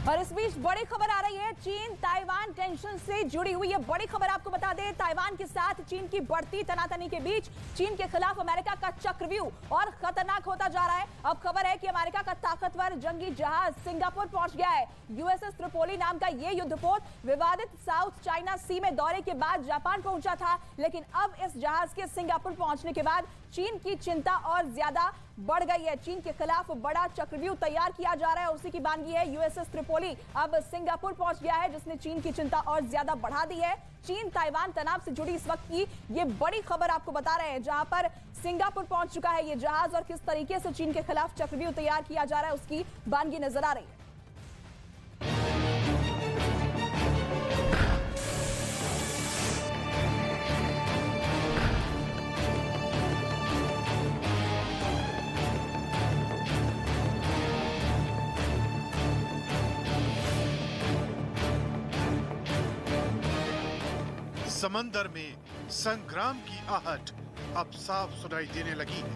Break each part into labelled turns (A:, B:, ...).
A: और इस बीच बड़ी खबर आ रही है, चीन ताइवान टेंशन से जुड़ी हुई है बड़ी खबर। आपको बता दें, ताइवान के साथ चीन की बढ़ती तनातनी के बीच चीन के खिलाफ अमेरिका का चक्रव्यूह और खतरनाक होता जा रहा है। अब खबर है कि अमेरिका का ताकतवर जंगी जहाज सिंगापुर पहुंच गया है। यूएसएस त्रिपोली नाम का ये युद्धपोत विवादित साउथ चाइना सी में दौरे के बाद जापान पहुंचा था, लेकिन अब इस जहाज के सिंगापुर पहुंचने के बाद चीन की चिंता और ज्यादा बढ़ गई है। चीन के खिलाफ बड़ा चक्रव्यूह तैयार किया जा रहा है, उसी की बानगी है। यूएसएस त्रिपोली अब सिंगापुर पहुंच गया है, जिसने चीन की चिंता और ज्यादा बढ़ा दी है। चीन ताइवान तनाव से जुड़ी इस वक्त की ये बड़ी खबर आपको बता रहे हैं, जहां पर सिंगापुर पहुंच चुका है ये जहाज और किस तरीके से चीन के खिलाफ चक्रव्यूह तैयार किया जा रहा है उसकी बानगी नजर आ रही है।
B: समंदर में संग्राम की आहट अब साफ सुनाई देने लगी है।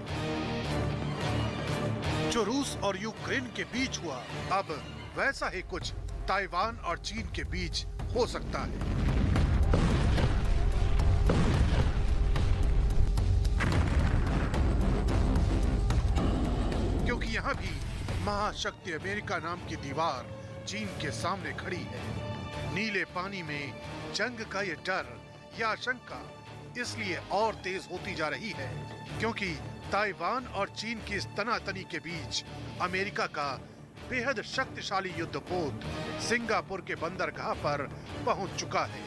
B: जो रूस और यूक्रेन के बीच हुआ, अब वैसा ही कुछ ताइवान और चीन के बीच हो सकता है। क्योंकि यहाँ भी महाशक्ति अमेरिका नाम की दीवार चीन के सामने खड़ी है। नीले पानी में जंग का ये डर या आशंका इसलिए और तेज होती जा रही है क्योंकि ताइवान और चीन की इस तनातनी के बीच अमेरिका का बेहद शक्तिशाली युद्धपोत सिंगापुर के बंदरगाह पर पहुंच चुका है।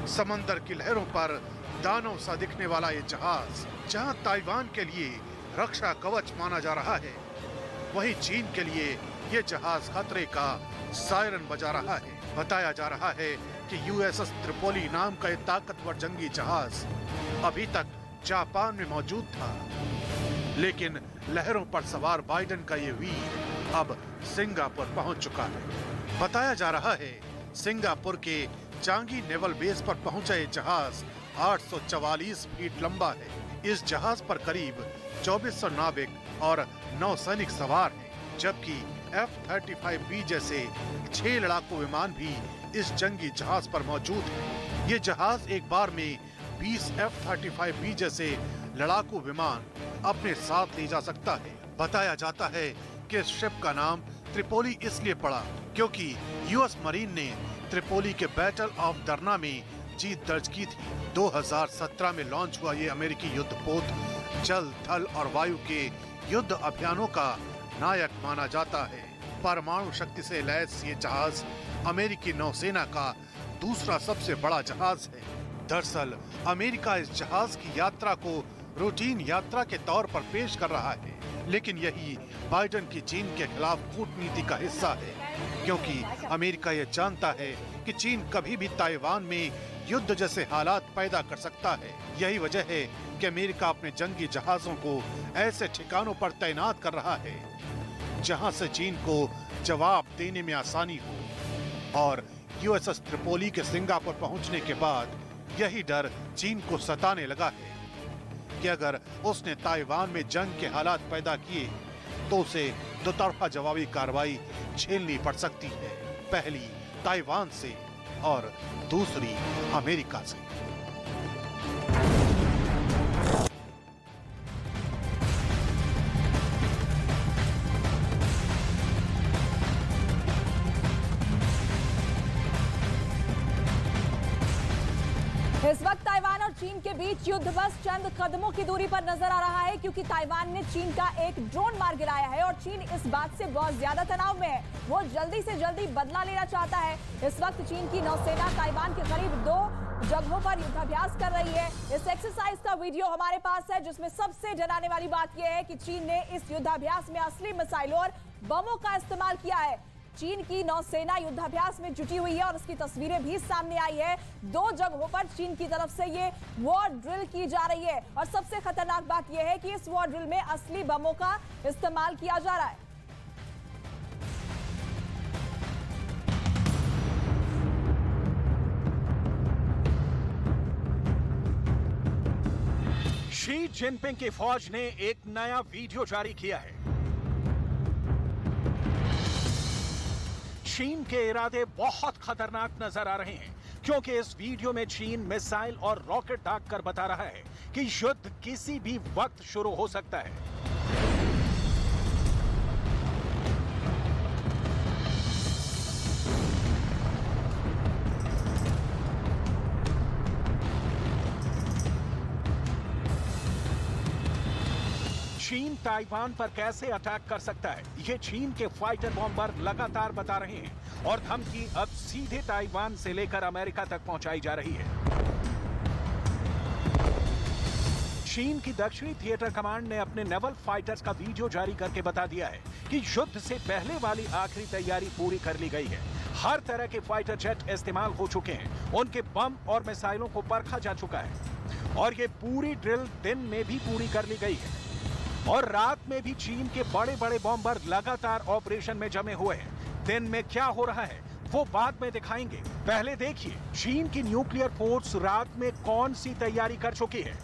B: समंदर की लहरों पर दानव सा दिखने वाला ये जहाज, जहां ताइवान के लिए रक्षा कवच माना जा रहा है, वहीं चीन के लिए ये जहाज खतरे का सायरन बजा रहा है। बताया जा रहा है कि यूएसएस त्रिपोली नाम का एक ताकतवर जंगी जहाज अभी तक जापान में मौजूद था, लेकिन लहरों पर सवार बाइडेन का ये वीर अब सिंगापुर पहुंच चुका है। बताया जा रहा है सिंगापुर के चांगी नेवल बेस पर पहुंचा ये जहाज 844 फीट लंबा है। इस जहाज पर करीब 2400 नाविक और 9 सैनिक सवार हैं, जबकि F-35B जैसे 6 लड़ाकू विमान भी इस जंगी जहाज पर मौजूद है। ये जहाज एक बार में 20 F-35B जैसे लड़ाकू विमान अपने साथ ले जा सकता है। बताया जाता है कि इस शिप का नाम त्रिपोली इसलिए पड़ा क्योंकि यूएस मरीन ने त्रिपोली के बैटल ऑफ दरना में जीत दर्ज की थी। 2017 में लॉन्च हुआ ये अमेरिकी युद्धपोत जल, थल और वायु के युद्ध अभियानों का नायक माना जाता है। परमाणु शक्ति से लैस ये जहाज अमेरिकी नौसेना का दूसरा सबसे बड़ा जहाज है। दरअसल अमेरिका इस जहाज की यात्रा को रूटीन यात्रा के तौर पर पेश कर रहा है, लेकिन यही बाइडेन की चीन के खिलाफ कूटनीति का हिस्सा है, क्योंकि अमेरिका ये जानता है कि चीन कभी भी ताइवान में युद्ध जैसे हालात पैदा कर सकता है। यही वजह है कि अमेरिका अपने जंगी जहाजों को ऐसे ठिकानों पर तैनात कर रहा है जहां से चीन को जवाब देने में आसानी हो। और यूएसएस त्रिपोली के सिंगापुर पहुंचने के बाद यही डर चीन को सताने लगा है कि अगर उसने ताइवान में जंग के हालात पैदा किए तो उसे दोतरफा जवाबी कार्रवाई झेलनी पड़ सकती है, पहली ताइवान से और दूसरी अमेरिका से।
A: इस वक्त ताइवान और चीन के बीच युद्ध बस चंद कदमों की दूरी पर नजर आ रहा है, क्योंकि ताइवान ने चीन का एक ड्रोन मार गिराया है और चीन इस बात से बहुत ज्यादा तनाव में है। वो जल्दी से जल्दी बदला लेना चाहता है। इस वक्त चीन की नौसेना ताइवान के करीब 2 जगहों पर युद्धाभ्यास कर रही है। इस एक्सरसाइज का वीडियो हमारे पास है, जिसमें सबसे डराने वाली बात यह है कि चीन ने इस युद्धाभ्यास में असली मिसाइलों और बमों का इस्तेमाल किया है। चीन की नौसेना युद्धाभ्यास में जुटी हुई है और उसकी तस्वीरें भी सामने आई है। 2 जगहों पर चीन की तरफ से ये वॉर ड्रिल की जा रही है और सबसे खतरनाक बात यह है कि इस वॉर ड्रिल में असली बमों का इस्तेमाल किया जा रहा है।
C: शी जिनपिंग की फौज ने एक नया वीडियो जारी किया है। चीन के इरादे बहुत खतरनाक नजर आ रहे हैं, क्योंकि इस वीडियो में चीन मिसाइल और रॉकेट दागकर बता रहा है कि युद्ध किसी भी वक्त शुरू हो सकता है। चीन ताइवान पर कैसे अटैक कर सकता है, ये चीन के फाइटर बॉम्बर लगातार बता रहे हैं और धमकी अब सीधे ताइवान से लेकर अमेरिका तक पहुंचाई जा रही है। चीन की दक्षिणी थिएटर कमांड ने अपने नेवल फाइटर्स का वीडियो जारी करके बता दिया है कि युद्ध से पहले वाली आखिरी तैयारी पूरी कर ली गई है। हर तरह के फाइटर जेट इस्तेमाल हो चुके हैं, उनके बम और मिसाइलों को परखा जा चुका है और ये पूरी ड्रिल दिन में भी पूरी कर ली गई है और रात में भी चीन के बड़े बड़े बॉम्बर लगातार ऑपरेशन में जमे हुए हैं। दिन में क्या हो रहा है वो बाद में दिखाएंगे, पहले देखिए चीन की न्यूक्लियर फोर्स रात में कौन सी तैयारी कर चुकी है।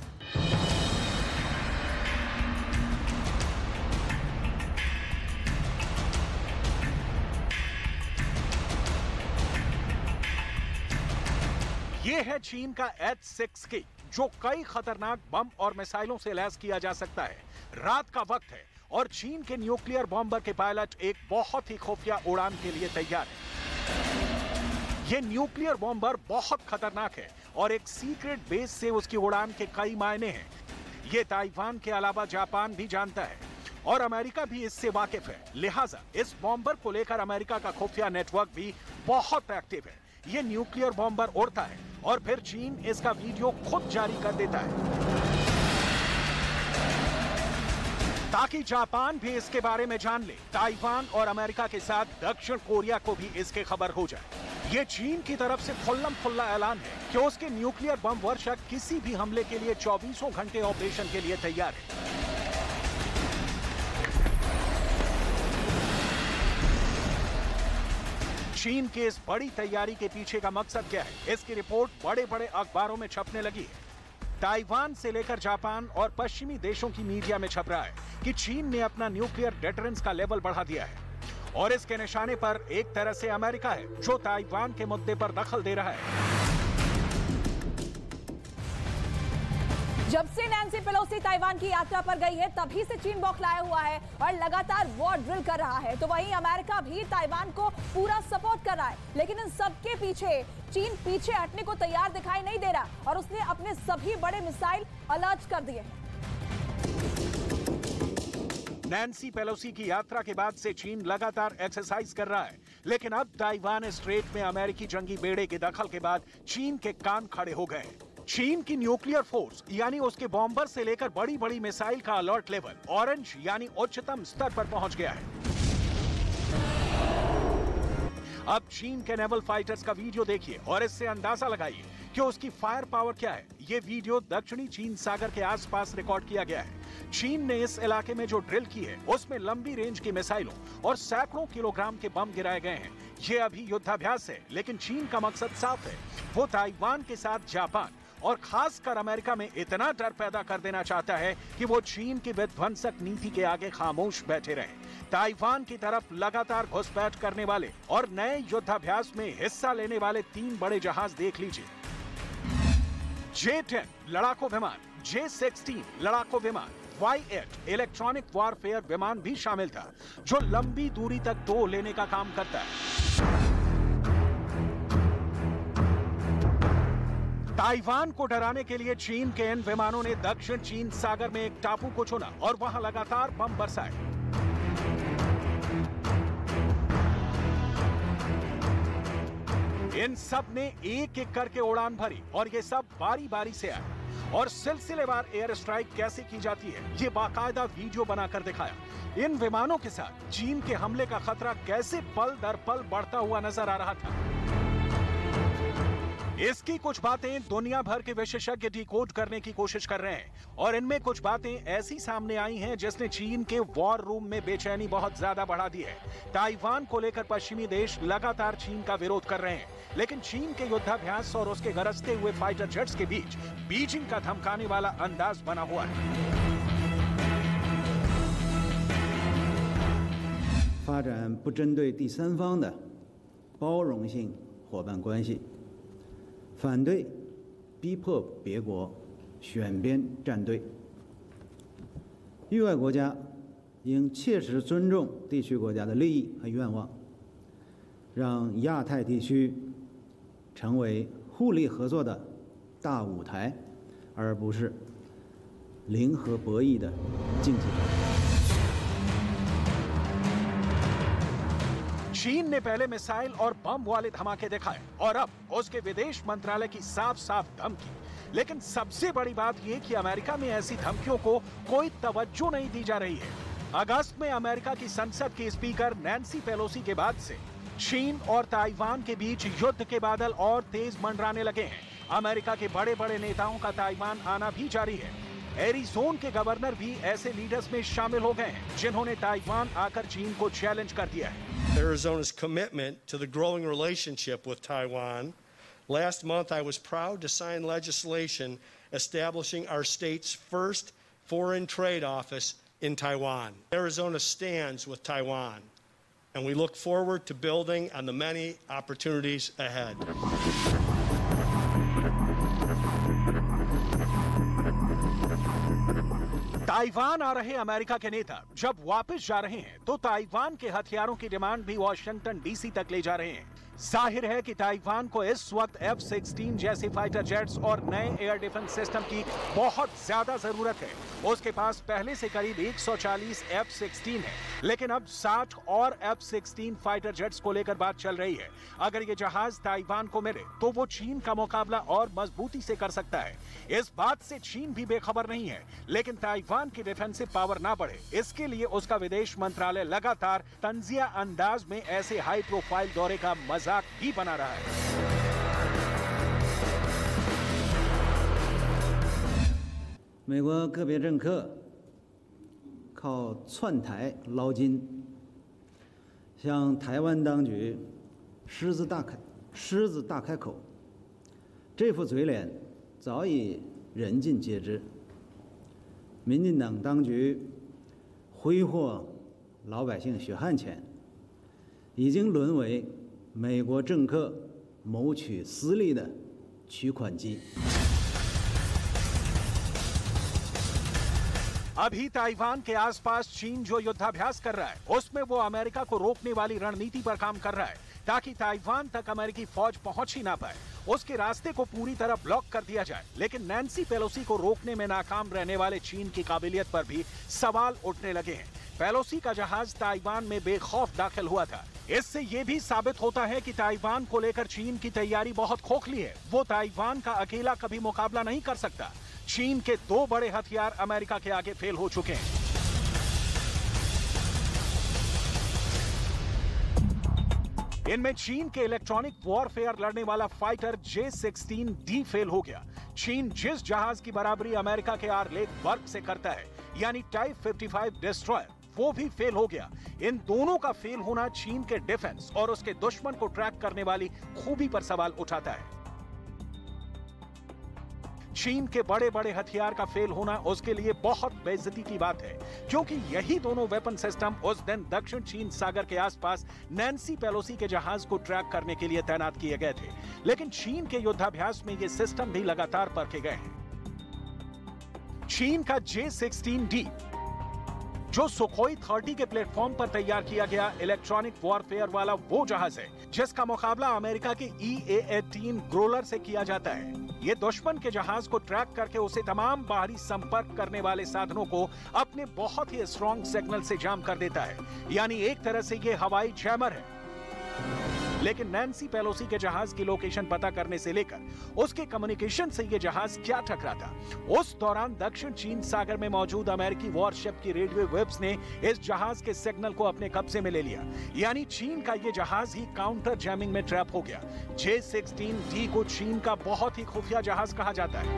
C: ये है चीन का H-6K, जो कई खतरनाक बम और मिसाइलों से लैस किया जा सकता है। रात का वक्त है और चीन के न्यूक्लियर बॉम्बर के पायलट एक बहुत ही खुफिया उड़ान के लिए तैयार है। ये न्यूक्लियर बॉम्बर बहुत खतरनाक है और एक सीक्रेट बेस से उसकी उड़ान के कई मायने हैं। ये ताइवान के अलावा जापान भी जानता है और अमेरिका भी इससे वाकिफ है, लिहाजा इस बॉम्बर को लेकर अमेरिका का खुफिया नेटवर्क भी बहुत एक्टिव है। ये न्यूक्लियर बॉम्बर उड़ता है और फिर चीन इसका वीडियो खुद जारी कर देता है ताकि जापान भी इसके बारे में जान ले। ताइवान और अमेरिका के साथ दक्षिण कोरिया को भी इसके खबर हो जाए। ये चीन की तरफ से खुल्लम खुल्ला ऐलान है कि उसके न्यूक्लियर बम वर्षक किसी भी हमले के लिए 24 घंटे ऑपरेशन के लिए तैयार है। चीन के इस बड़ी तैयारी के पीछे का मकसद क्या है, इसकी रिपोर्ट बड़े बड़े अखबारों में छपने लगी है। ताइवान से लेकर जापान और पश्चिमी देशों की मीडिया में छप रहा है कि चीन ने अपना न्यूक्लियर डेटरेंस का लेवल बढ़ा दिया है और इसके निशाने पर एक तरह से अमेरिका है, जो ताइवान के मुद्दे पर दखल दे रहा है।
A: जब से नैन्सी पेलोसी ताइवान की यात्रा पर गई है तभी से चीन बौखलाया हुआ है और लगातार वॉर ड्रिल कर रहा है। तो वहीं अमेरिका भी ताइवान को पूरा सपोर्ट कर रहा है, लेकिन इन सबके पीछे चीन पीछे हटने को तैयार दिखाई नहीं दे रहा और उसने अपने सभी बड़े मिसाइल अलर्ट कर दिए हैं।
C: नैन्सी पेलोसी की यात्रा के बाद से चीन लगातार एक्सरसाइज कर रहा है, लेकिन अब ताइवान स्ट्रेट में अमेरिकी जंगी बेड़े के दखल के बाद चीन के कान खड़े हो गए। चीन की न्यूक्लियर फोर्स यानी उसके बॉम्बर से लेकर बड़ी बड़ी मिसाइल का अलर्ट लेवल ऑरेंज यानी उच्चतम स्तर पर पहुंच गया है। अब चीन के नेवल फाइटर्स का वीडियो देखिए और इससे अंदाजा लगाइए कि उसकी फायर पावर क्या है। ये वीडियो दक्षिणी चीन सागर के आसपास रिकॉर्ड किया गया है। चीन ने इस इलाके में जो ड्रिल की है उसमें लंबी रेंज की मिसाइलों और सैकड़ों किलोग्राम के बम गिराए गए हैं। ये अभी युद्धाभ्यास है, लेकिन चीन का मकसद साफ है, वो ताइवान के साथ जापान और खासकर अमेरिका में इतना डर पैदा कर देना चाहता है कि वो चीन की विध्वंसक नीति के आगे खामोश बैठे रहें। ताइवान की तरफ लगातार घुसपैठ करने वाले और नए युद्धाभ्यास में हिस्सा लेने वाले 3 बड़े जहाज देख लीजिए। J-10 लड़ाकू विमान, J-16 लड़ाकू विमान, Y-8 इलेक्ट्रॉनिक वॉरफेयर विमान भी शामिल था, जो लंबी दूरी तक दो लेने का काम करता है। ताइवान को डराने के लिए चीन के इन विमानों ने दक्षिण चीन सागर में एक टापू को चुना और वहां लगातार बम बरसाए। इन सब ने एक एक करके उड़ान भरी और ये सब बारी बारी से आए और सिलसिलेवार एयर स्ट्राइक कैसे की जाती है ये बाकायदा वीडियो बनाकर दिखाया। इन विमानों के साथ चीन के हमले का खतरा कैसे पल दर पल बढ़ता हुआ नजर आ रहा था। इसकी कुछ बातें दुनिया भर के विशेषज्ञ डिकोड करने की कोशिश कर रहे हैं और इनमें कुछ बातें ऐसी सामने आई हैं जिसने चीन के वॉर रूम में बेचैनी बहुत ज्यादा बढ़ा दी है। ताइवान को लेकर पश्चिमी देश लगातार चीन का विरोध कर रहे हैं, लेकिन चीन के युद्धाभ्यास और उसके गरजते हुए फाइटर जेट्स के बीच बीजिंग का धमकाने वाला अंदाज बना हुआ है।
D: 发展不针对第三方的包容性伙伴关系，反对逼迫别国选边站队。域外国家应切实尊重地区国家的利益和愿望，让亚太地区成为互利合作的大舞台，而不是零和博弈的竞技场。
C: चीन ने पहले मिसाइल और बम वाले धमाके दिखाए और अब उसके विदेश मंत्रालय की साफ-साफ धमकी। लेकिन सबसे बड़ी बात यह कि अमेरिका में ऐसी धमकियों को कोई तवज्जो नहीं दी जा रही है। अगस्त में अमेरिका की संसद की स्पीकर नैन्सी पेलोसी के बाद से चीन और ताइवान के बीच युद्ध के बादल और तेज मंडराने लगे हैं। अमेरिका के बड़े-बड़े नेताओं का ताइवान आना भी जारी है। एरिज़ोना के गवर्नर भी ऐसे लीडर्स में शामिल हो गए हैं जिन्होंने ताइवान आकर चीन को चैलेंज कर दिया है।
E: Arizona's commitment to the growing relationship with Taiwan. Last month, I was proud to sign legislation establishing our state's first foreign trade office in Taiwan. Arizona stands with Taiwan, and we look forward to building on the many opportunities ahead.
C: Taiwan आ रहे America के नेता जब वापस जा रहे हैं तो ताइवान के हथियारों की डिमांड भी वॉशिंगटन डीसी तक ले जा रहे हैं। जाहिर है कि ताइवान को इस वक्त F-16 जैसे फाइटर जेट्स और नए एयर डिफेंस सिस्टम की बहुत ज्यादा जरूरत है। उसके पास पहले से करीब 140 F-16 है, लेकिन अब 60 और F-16 फाइटर जेट्स को लेकर बात चल रही है। अगर ये जहाज ताइवान को मिले तो वो चीन का मुकाबला और मजबूती से कर सकता है। इस बात से चीन भी बेखबर नहीं है, लेकिन ताइवान की डिफेंसिव पावर ना बढ़े, इसके लिए उसका विदेश मंत्रालय लगातार तंजिया अंदाज में ऐसे हाई प्रोफाइल दौरे का मजाक भी बना रहा है।
D: 美国个别政客靠窜台捞金，向台湾当局狮子大开口，这副嘴脸早已人尽皆知。民进党当局挥霍老百姓血汗钱，已经沦为美国政客谋取私利的取款机。
C: अभी ताइवान के आसपास चीन जो युद्धाभ्यास कर रहा है, उसमें वो अमेरिका को रोकने वाली रणनीति पर काम कर रहा है, ताकि ताइवान तक अमेरिकी फौज पहुंच ही ना पाए, उसके रास्ते को पूरी तरह ब्लॉक कर दिया जाए। लेकिन नैन्सी पेलोसी को रोकने में नाकाम रहने वाले चीन की काबिलियत पर भी सवाल उठने लगे हैं। पेलोसी का जहाज ताइवान में बेखौफ दाखिल हुआ था। इससे ये भी साबित होता है कि ताइवान को लेकर चीन की तैयारी बहुत खोखली है। वो ताइवान का अकेला कभी मुकाबला नहीं कर सकता। चीन के दो बड़े हथियार अमेरिका के आगे फेल हो चुके हैं। इनमें चीन के इलेक्ट्रॉनिक वॉरफेयर लड़ने वाला फाइटर J-16D फेल हो गया। चीन जिस जहाज की बराबरी अमेरिका के आर्लेक बर्ग से करता है, यानी टाइप 55 डिस्ट्रॉयर, वो भी फेल हो गया। इन दोनों का फेल होना चीन के डिफेंस और उसके दुश्मन को ट्रैक करने वाली खूबी पर सवाल उठाता है। चीन के बड़े बड़े हथियार का फेल होना उसके लिए बहुत बेइज्जती की बात है, क्योंकि यही दोनों वेपन सिस्टम उस दिन दक्षिण चीन सागर के आसपास नैन्सी पेलोसी के जहाज को ट्रैक करने के लिए तैनात किए गए थे। लेकिन चीन के युद्धाभ्यास में ये सिस्टम भी लगातार परखे गए हैं। चीन का J-16D जो सुखोई 30 के प्लेटफॉर्म पर तैयार किया गया इलेक्ट्रॉनिक वॉरफेयर वाला वो जहाज है जिसका मुकाबला अमेरिका के EA-18 ग्रोलर से किया जाता है। ये दुश्मन के जहाज को ट्रैक करके उसे तमाम बाहरी संपर्क करने वाले साधनों को अपने बहुत ही स्ट्रॉन्ग सिग्नल से जाम कर देता है, यानी एक तरह से ये हवाई जैमर है। लेकिन नैन्सी पेलोसी के जहाज की लोकेशन पता करने से लेकर उसके कम्युनिकेशन से ये जहाज क्या टकरा था, उस दौरान दक्षिण चीन सागर में मौजूद अमेरिकी वॉरशिप की रेडियो वेव्स ने इस जहाज के सिग्नल को अपने कब्जे में ले लिया, यानी चीन का ये जहाज ही काउंटर जैमिंग में ट्रैप हो गया। J-16D को चीन का बहुत ही खुफिया जहाज कहा जाता है।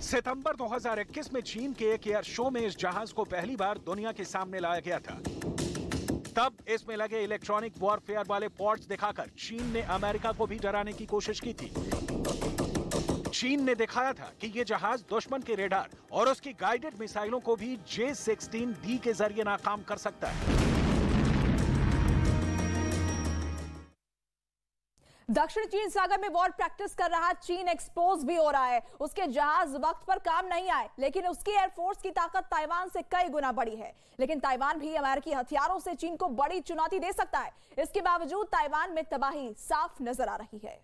C: सितंबर 2021 में चीन के एक एयर शो में इस जहाज को पहली बार दुनिया के सामने लाया गया था। तब इसमें लगे इलेक्ट्रॉनिक वॉरफेयर वाले पॉड्स दिखाकर चीन ने अमेरिका को भी डराने की कोशिश की थी। चीन ने दिखाया था कि ये जहाज दुश्मन के रेडार और उसकी गाइडेड मिसाइलों को भी J-16B के जरिए नाकाम कर सकता है।
A: दक्षिण चीन सागर में वॉर प्रैक्टिस कर रहा चीन एक्सपोज भी हो रहा है। उसके जहाज वक्त पर काम नहीं आए, लेकिन उसकी एयरफोर्स की ताकत ताइवान से कई गुना बड़ी है। लेकिन ताइवान भी अमेरिकी हथियारों से चीन को बड़ी चुनौती दे सकता है। इसके बावजूद ताइवान में तबाही साफ नजर आ रही है।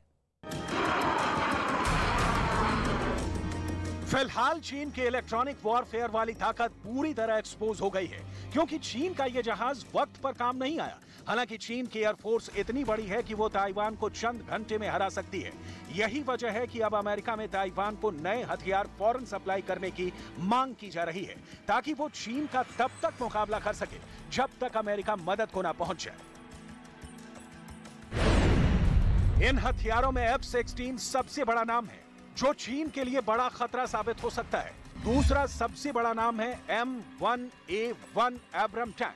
C: फिलहाल चीन के इलेक्ट्रॉनिक वॉरफेयर वाली ताकत पूरी तरह एक्सपोज हो गई है, क्योंकि चीन का यह जहाज वक्त पर काम नहीं आया। हालांकि चीन की एयरफोर्स इतनी बड़ी है कि वो ताइवान को चंद घंटे में हरा सकती है। यही वजह है कि अब अमेरिका में ताइवान को नए हथियार फौरन सप्लाई करने की मांग की जा रही है, ताकि वो चीन का तब तक मुकाबला कर सके जब तक अमेरिका मदद को ना पहुंच जाए। इन हथियारों में F-16 सबसे बड़ा नाम है, जो चीन के लिए बड़ा खतरा साबित हो सकता है। दूसरा सबसे बड़ा नाम है M1A1 एब्रम टैंक,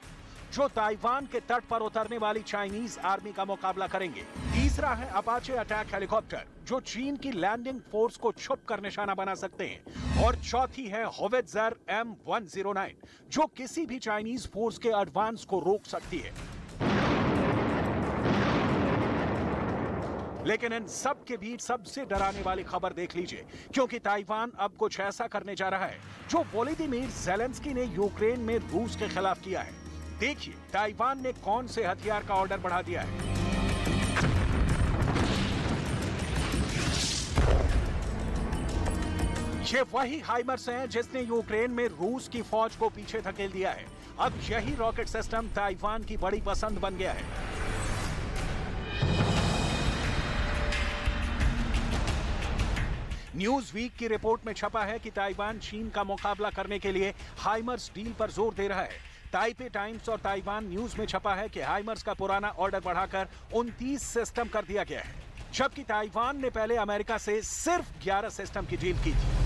C: जो ताइवान के तट पर उतरने वाली चाइनीज आर्मी का मुकाबला करेंगे। तीसरा है अपाचे अटैक हेलीकॉप्टर, जो चीन की लैंडिंग फोर्स को छुप कर निशाना बना सकते हैं। और चौथी है होवित्जर M109, जो किसी भी चाइनीज फोर्स के एडवांस को रोक सकती है। लेकिन इन सब के बीच सबसे डराने वाली खबर देख लीजिए, क्योंकि ताइवान अब कुछ ऐसा करने जा रहा है जो वोलोदिमीर ज़ेलेंस्की ने यूक्रेन में रूस के खिलाफ किया है। देखिए ताइवान ने कौन से हथियार का ऑर्डर बढ़ा दिया है। ये वही हाइमर्स हैं जिसने यूक्रेन में रूस की फौज को पीछे धकेल दिया है। अब यही रॉकेट सिस्टम ताइवान की बड़ी पसंद बन गया है। न्यूज वीक की रिपोर्ट में छपा है कि ताइवान चीन का मुकाबला करने के लिए हाइमर्स डील पर जोर दे रहा है। ताइपे टाइम्स और ताइवान न्यूज में छपा है कि हाइमर्स का पुराना ऑर्डर बढ़ाकर 29 सिस्टम कर दिया गया है, जबकि ताइवान ने पहले अमेरिका से सिर्फ 11 सिस्टम की डील की थी।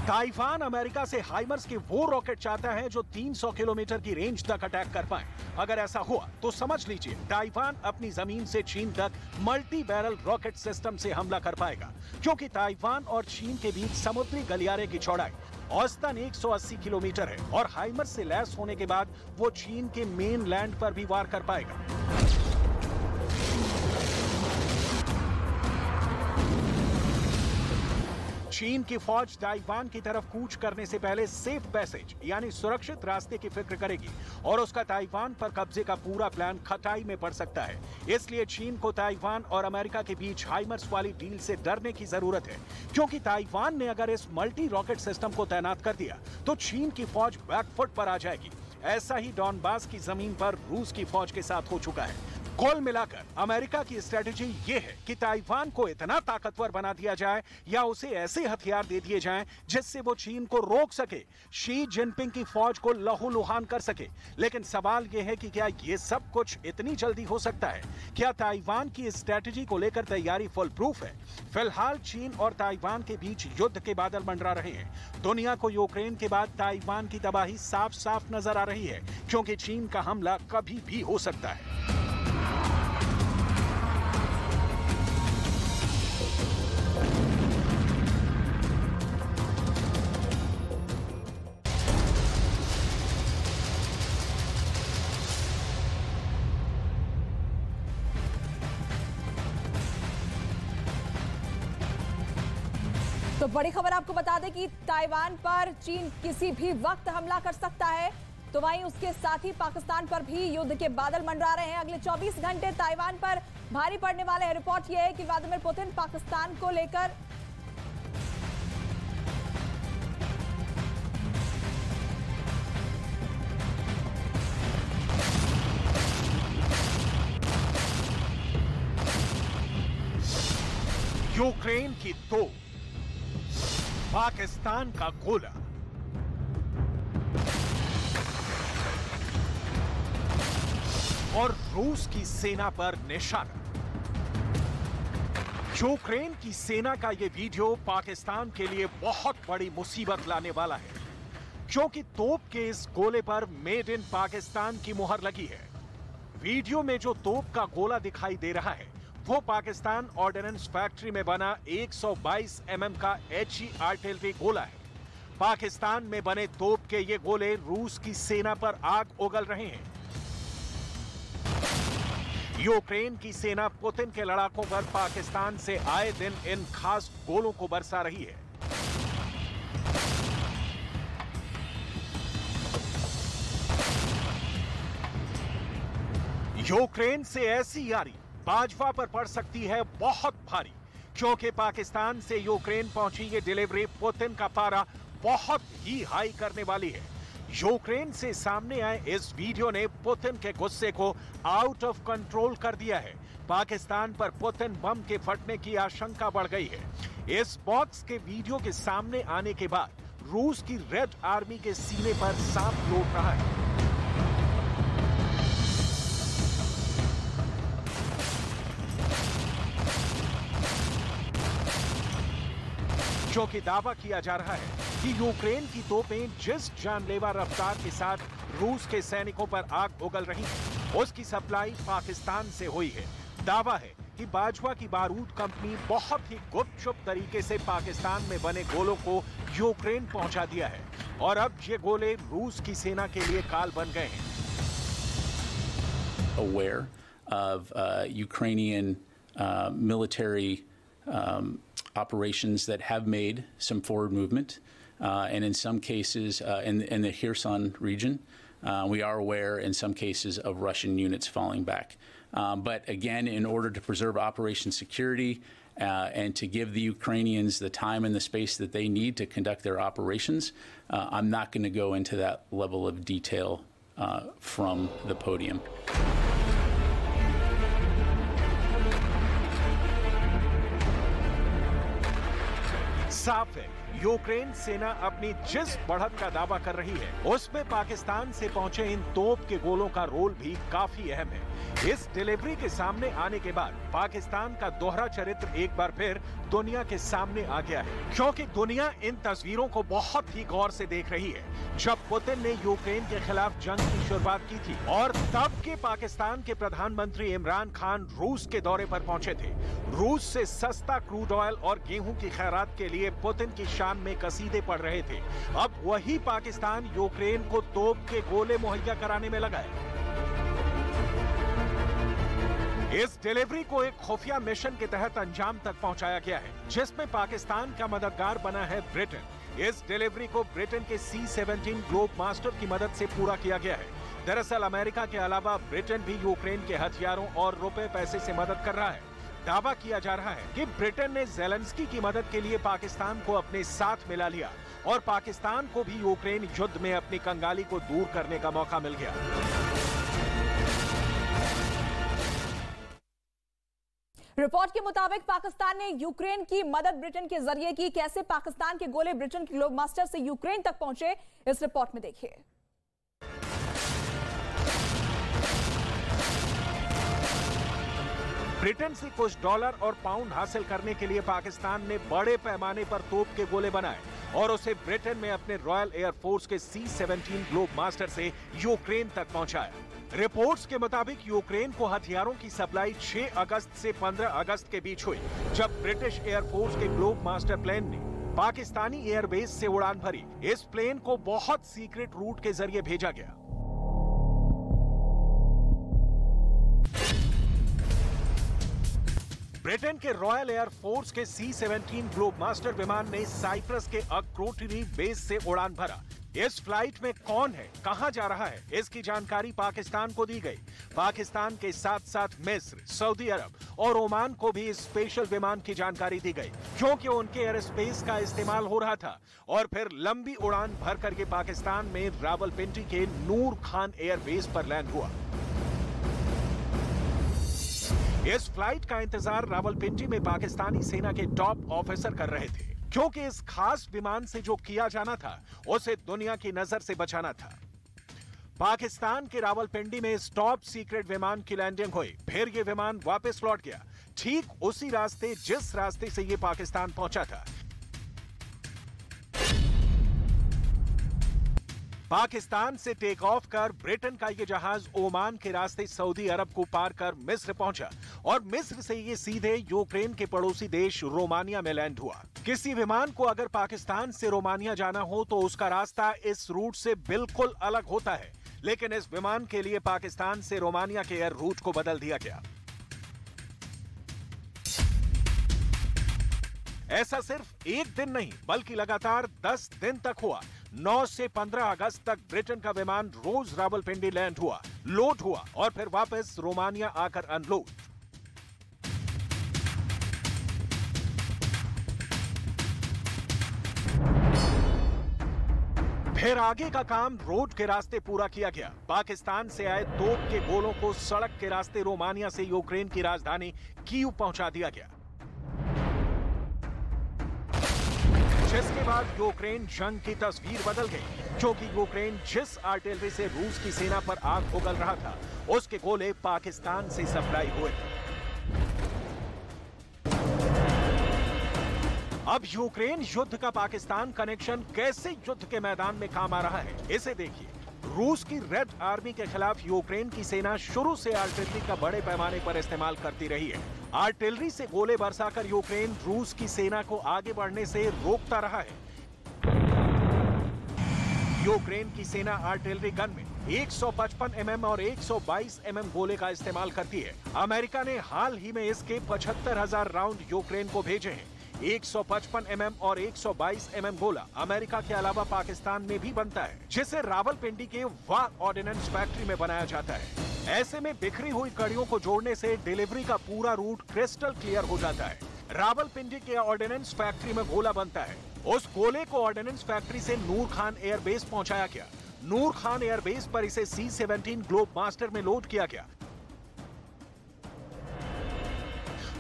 C: ताइवान अमेरिका से हाइमर्स के वो रॉकेट चाहता है जो 300 किलोमीटर की रेंज तक अटैक कर पाए। अगर ऐसा हुआ तो समझ लीजिए ताइवान अपनी जमीन से चीन तक मल्टी बैरल रॉकेट सिस्टम से हमला कर पाएगा, क्योंकि ताइवान और चीन के बीच समुद्री गलियारे की चौड़ाई औसतन 180 किलोमीटर है और हाइमर्स से लैस होने के बाद वो चीन के मेन लैंड पर भी वार कर पाएगा। चीन की फौज ताइवान की तरफ कूच करने से पहले सेफ पैसेज यानी सुरक्षित रास्ते की फिक्र करेगी और उसका ताइवान पर कब्जे का पूरा प्लान खटाई में पड़ सकता है। इसलिए चीन को ताइवान और अमेरिका के बीच हाइमर्स वाली डील से डरने की जरूरत है, क्योंकि ताइवान ने अगर इस मल्टी रॉकेट सिस्टम को तैनात कर दिया तो चीन की फौज बैकफुट पर आ जाएगी। ऐसा ही डॉनबास की जमीन पर रूस की फौज के साथ हो चुका है। कुल मिलाकर अमेरिका की स्ट्रेटेजी ये है कि ताइवान को इतना ताकतवर बना दिया जाए या उसे ऐसे हथियार दे दिए जाएं जिससे वो चीन को रोक सके, शी जिनपिंग की फौज को लहूलुहान कर सके। लेकिन सवाल ये है कि क्या ये सब कुछ इतनी जल्दी हो सकता है? क्या ताइवान की इस स्ट्रेटेजी को लेकर तैयारी फुल प्रूफ है? फिलहाल चीन और ताइवान के बीच युद्ध के बादल मंडरा रहे हैं। दुनिया को यूक्रेन के बाद ताइवान की तबाही साफ साफ नजर आ रही है, क्योंकि चीन का हमला कभी भी हो सकता है।
A: तो बड़ी खबर आपको बता दें कि ताइवान पर चीन किसी भी वक्त हमला कर सकता है, तो वहीं उसके साथ ही पाकिस्तान पर भी युद्ध के बादल मंडरा रहे हैं। अगले 24 घंटे ताइवान पर भारी पड़ने वाले हैं। रिपोर्ट यह है कि व्लादिमीर पुतिन पाकिस्तान को लेकर
C: यूक्रेन की तोप, पाकिस्तान का गोला, और रूस की सेना पर निशाना। यूक्रेन की सेना का यह वीडियो पाकिस्तान के लिए बहुत बड़ी मुसीबत लाने वाला है, क्योंकि तोप के इस गोले पर मेड इन पाकिस्तान की मुहर लगी है। वीडियो में जो तोप का गोला दिखाई दे रहा है वो पाकिस्तान ऑर्डिनेंस फैक्ट्री में बना 122 mm का HE आर्टिलरी गोला है। पाकिस्तान में बने तोप के ये गोले रूस की सेना पर आग उगल रहे हैं। यूक्रेन की सेना पुतिन के लड़ाकों पर पाकिस्तान से आए दिन इन खास गोलों को बरसा रही है। यूक्रेन से ऐसी यारी बाजवा पर पड़ सकती है बहुत भारी, क्योंकि पाकिस्तान से यूक्रेन पहुंची ये डिलीवरी पुतिन का पारा बहुत ही हाई करने वाली है। यूक्रेन से सामने आए इस वीडियो ने पुतिन के गुस्से को आउट ऑफ कंट्रोल कर दिया है। पाकिस्तान पर पुतिन बम के फटने की आशंका बढ़ गई है। इस बॉक्स के वीडियो के सामने आने के बाद रूस की रेड आर्मी के सीने पर सांप लौट रहा है। क्योंकि दावा किया जा रहा है कि यूक्रेन की तोपें जिस जानलेवा रफ्तार के साथ रूस के सैनिकों पर आग उगल रही है, उसकी सप्लाई पाकिस्तान से हुई है। दावा है कि बाजवा की बारूद कंपनी बहुत ही गुपचुप तरीके से पाकिस्तान में बने गोलों को यूक्रेन पहुंचा दिया है और अब ये गोले रूस की सेना के लिए काल बन गए हैं।
F: Aware of Ukrainian military operations that have made some forward movement, and in some cases in the Kherson region, we are aware in some cases of Russian units falling back. But again, in order to preserve operation security and to give the Ukrainians the time and the space that they need to conduct their operations, I'm not going to go into that level of detail from the podium.
C: साफ है, Ukraine सेना अपनी जिस बढ़त का दावा कर रही है, उसमें पाकिस्तान से पहुंचे इन तोप के गोलों का रोल भी काफी अहम है। इस डिलीवरी के सामने आने के बाद पाकिस्तान का दोहरा चरित्र एक बार फिर दुनिया के सामने आ गया है, क्योंकि दुनिया इन तस्वीरों को बहुत ही गौर से देख रही है। जब पुतिन ने यूक्रेन के खिलाफ जंग की शुरुआत की थी और तब के पाकिस्तान के प्रधानमंत्री इमरान खान रूस के दौरे पर पहुंचे थे। रूस से सस्ता क्रूड ऑयल और गेहूं की खैरात के लिए पुतिन की शान में कसीदे पड़ रहे थे। अब वही पाकिस्तान यूक्रेन को तोप के गोले मुहैया कराने में लगा है। इस डिलीवरी को एक खुफिया मिशन के तहत अंजाम तक पहुंचाया गया है, जिसमें पाकिस्तान का मददगार बना है ब्रिटेन। इस डिलीवरी को ब्रिटेन के C-17 ग्लोब मास्टर की मदद से पूरा किया गया है। दरअसल अमेरिका के अलावा ब्रिटेन भी यूक्रेन के हथियारों और रुपए पैसे से मदद कर रहा है। दावा किया जा रहा है कि ब्रिटेन ने ज़ेलेंस्की की मदद के लिए पाकिस्तान को अपने साथ मिला लिया और पाकिस्तान को भी यूक्रेन युद्ध में अपनी कंगाली को दूर करने का मौका मिल गया।
A: रिपोर्ट के मुताबिक पाकिस्तान ने यूक्रेन की मदद ब्रिटेन के जरिए की। कैसे पाकिस्तान के गोले ब्रिटेन के ग्लोब मास्टर से यूक्रेन तक पहुंचे, इस रिपोर्ट में देखिए।
C: ब्रिटेन से कुछ डॉलर और पाउंड हासिल करने के लिए पाकिस्तान ने बड़े पैमाने पर तोप के गोले बनाए और उसे ब्रिटेन में अपने रॉयल एयरफोर्स के C-17 ग्लोब मास्टर से यूक्रेन तक पहुंचाया। रिपोर्ट्स के मुताबिक यूक्रेन को हथियारों की सप्लाई 6 अगस्त से 15 अगस्त के बीच हुई, जब ब्रिटिश एयरफोर्स के ग्लोब मास्टर प्लेन ने पाकिस्तानी एयरबेस से उड़ान भरी। इस प्लेन को बहुत सीक्रेट रूट के जरिए भेजा गया। ब्रिटेन के रॉयल एयरफोर्स के C-17 ग्लोब मास्टर विमान ने साइप्रस के अक्रोटिरी बेस से उड़ान भरा। इस फ्लाइट में कौन है, कहां जा रहा है, इसकी जानकारी पाकिस्तान को दी गई। पाकिस्तान के साथ साथ मिस्र, सऊदी अरब और ओमान को भी इस स्पेशल विमान की जानकारी दी गई, क्योंकि उनके एयर स्पेस का इस्तेमाल हो रहा था। और फिर लंबी उड़ान भर करके पाकिस्तान में रावलपिंडी के नूर खान एयरबेस पर लैंड हुआ। इस फ्लाइट का इंतजार रावलपिंडी में पाकिस्तानी सेना के टॉप ऑफिसर कर रहे थे, क्योंकि इस खास विमान से जो किया जाना था उसे दुनिया की नजर से बचाना था। पाकिस्तान के रावलपिंडी में इस टॉप सीक्रेट विमान की लैंडिंग हुई। फिर ये विमान वापस लौट गया, ठीक उसी रास्ते जिस रास्ते से ये पाकिस्तान पहुंचा था। पाकिस्तान से टेक ऑफ कर ब्रिटेन का यह जहाज ओमान के रास्ते सऊदी अरब को पार कर मिस्र पहुंचा और मिस्र से ये सीधे यूक्रेन के पड़ोसी देश रोमानिया में लैंड हुआ। किसी विमान को अगर पाकिस्तान से रोमानिया जाना हो तो उसका रास्ता इस रूट से बिल्कुल अलग होता है, लेकिन इस विमान के लिए पाकिस्तान से रोमानिया के एयर रूट को बदल दिया गया। ऐसा सिर्फ एक दिन नहीं बल्कि लगातार 10 दिन तक हुआ। 9 से 15 अगस्त तक ब्रिटेन का विमान रोज रावलपिंडी लैंड हुआ, लोड हुआ और फिर वापस रोमानिया आकर अनलोड। फिर आगे का काम रोड के रास्ते पूरा किया गया। पाकिस्तान से आए तोप के गोलों को सड़क के रास्ते रोमानिया से यूक्रेन की राजधानी कीव पहुंचा दिया गया, जिसके बाद यूक्रेन जंग की तस्वीर बदल गई, क्योंकि यूक्रेन जिस आर्टिलरी से रूस की सेना पर आग उगल रहा था उसके गोले पाकिस्तान से सप्लाई हुए। अब यूक्रेन युद्ध का पाकिस्तान कनेक्शन कैसे युद्ध के मैदान में काम आ रहा है, इसे देखिए। रूस की रेड आर्मी के खिलाफ यूक्रेन की सेना शुरू से आर्टिलरी का बड़े पैमाने पर इस्तेमाल करती रही है। आर्टिलरी से गोले बरसाकर यूक्रेन रूस की सेना को आगे बढ़ने से रोकता रहा है। यूक्रेन की सेना आर्टिलरी गन में 155 mm और 122 mm गोले का इस्तेमाल करती है। अमेरिका ने हाल ही में इसके 75,000 राउंड यूक्रेन को भेजे हैं। 155 mm और 122 mm गोला अमेरिका के अलावा पाकिस्तान में भी बनता है, जिसे रावलपिंडी के वार ऑर्डिनेंस फैक्ट्री में बनाया जाता है। ऐसे में बिखरी हुई कड़ियों को जोड़ने से डिलीवरी का पूरा रूट क्रिस्टल क्लियर हो जाता है। रावलपिंडी के ऑर्डिनेंस फैक्ट्री में गोला बनता है। उस गोले को ऑर्डिनेंस फैक्ट्री से नूर खान एयरबेस पहुंचाया गया। नूर खान एयरबेस पर इसे C-17 ग्लोब मास्टर में लोड किया गया,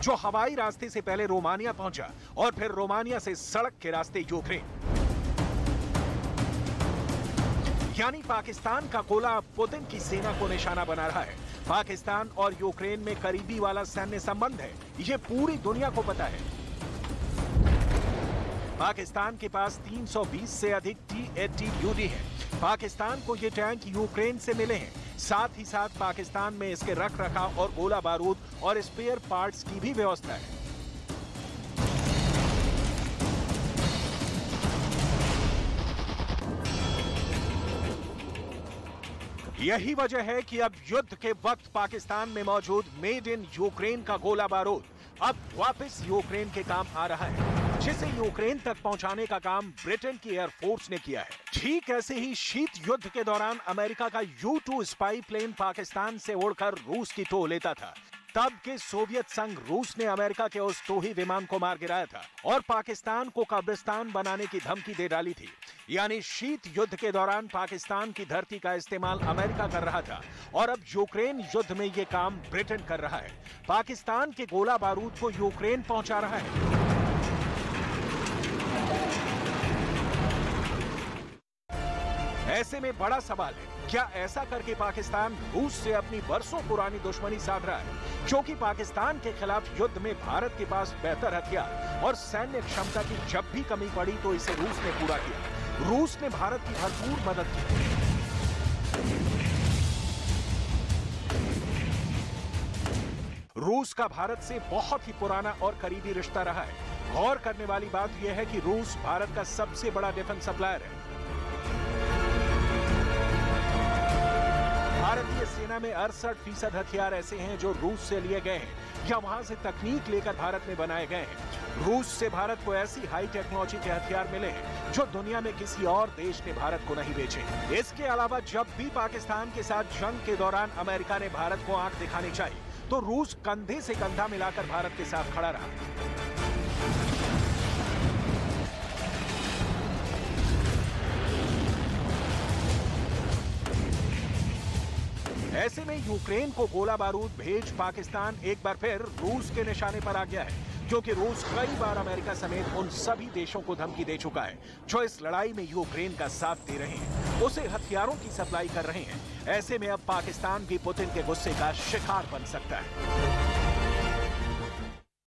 C: जो हवाई रास्ते से पहले रोमानिया पहुंचा और फिर रोमानिया से सड़क के रास्ते यूक्रेन। यानी पाकिस्तान का गोला अब पुतिन की सेना को निशाना बना रहा है। पाकिस्तान और यूक्रेन में करीबी वाला सैन्य संबंध है, यह पूरी दुनिया को पता है। पाकिस्तान के पास 320 से अधिक T-80 है। पाकिस्तान को ये टैंक यूक्रेन से मिले हैं। साथ ही साथ पाकिस्तान में इसके रख रखाव और गोला बारूद और स्पेयर पार्ट्स की भी व्यवस्था है। यही वजह है कि अब युद्ध के वक्त पाकिस्तान में मौजूद मेड इन यूक्रेन का गोला बारूद अब वापस यूक्रेन के काम आ रहा है, जिसे यूक्रेन तक पहुंचाने का काम ब्रिटेन की एयरफोर्स ने किया है। ठीक ऐसे ही शीत युद्ध के दौरान अमेरिका का U-2 स्पाई प्लेन पाकिस्तान से उड़कर रूस की टोह लेता था। तब के सोवियत संघ रूस ने अमेरिका के उस टोही विमान को मार गिराया था और पाकिस्तान को कब्रिस्तान बनाने की धमकी दे डाली थी। यानी शीत युद्ध के दौरान पाकिस्तान की धरती का इस्तेमाल अमेरिका कर रहा था और अब यूक्रेन युद्ध में ये काम ब्रिटेन कर रहा है। पाकिस्तान के गोला बारूद को यूक्रेन पहुंचा रहा है। ऐसे में बड़ा सवाल है, क्या ऐसा करके पाकिस्तान रूस से अपनी बरसों पुरानी दुश्मनी साध रहा है? क्योंकि पाकिस्तान के खिलाफ युद्ध में भारत के पास बेहतर हथियार और सैन्य क्षमता की जब भी कमी पड़ी तो इसे रूस ने पूरा किया। रूस ने भारत की भरपूर मदद की। रूस का भारत से बहुत ही पुराना और करीबी रिश्ता रहा है। गौर करने वाली बात यह है कि रूस भारत का सबसे बड़ा डिफेंस सप्लायर है। भारतीय सेना में 68% हथियार ऐसे हैं जो रूस से लिए गए हैं या वहां से तकनीक लेकर भारत में बनाए गए हैं। रूस से भारत को ऐसी हाई टेक्नोलॉजी के हथियार मिले हैं जो दुनिया में किसी और देश ने भारत को नहीं बेचे। इसके अलावा जब भी पाकिस्तान के साथ जंग के दौरान अमेरिका ने भारत को आंख दिखानी चाहिए तो रूस कंधे से कंधा मिलाकर भारत के साथ खड़ा रहा। ऐसे में यूक्रेन को गोला बारूद भेज पाकिस्तान एक बार फिर रूस के निशाने पर आ गया है, क्योंकि रूस कई बार अमेरिका समेत उन सभी देशों को धमकी दे चुका है जो इस लड़ाई में यूक्रेन का साथ दे रहे हैं, उसे हथियारों की सप्लाई कर रहे हैं। ऐसे में अब पाकिस्तान भी पुतिन के गुस्से का शिकार बन सकता है।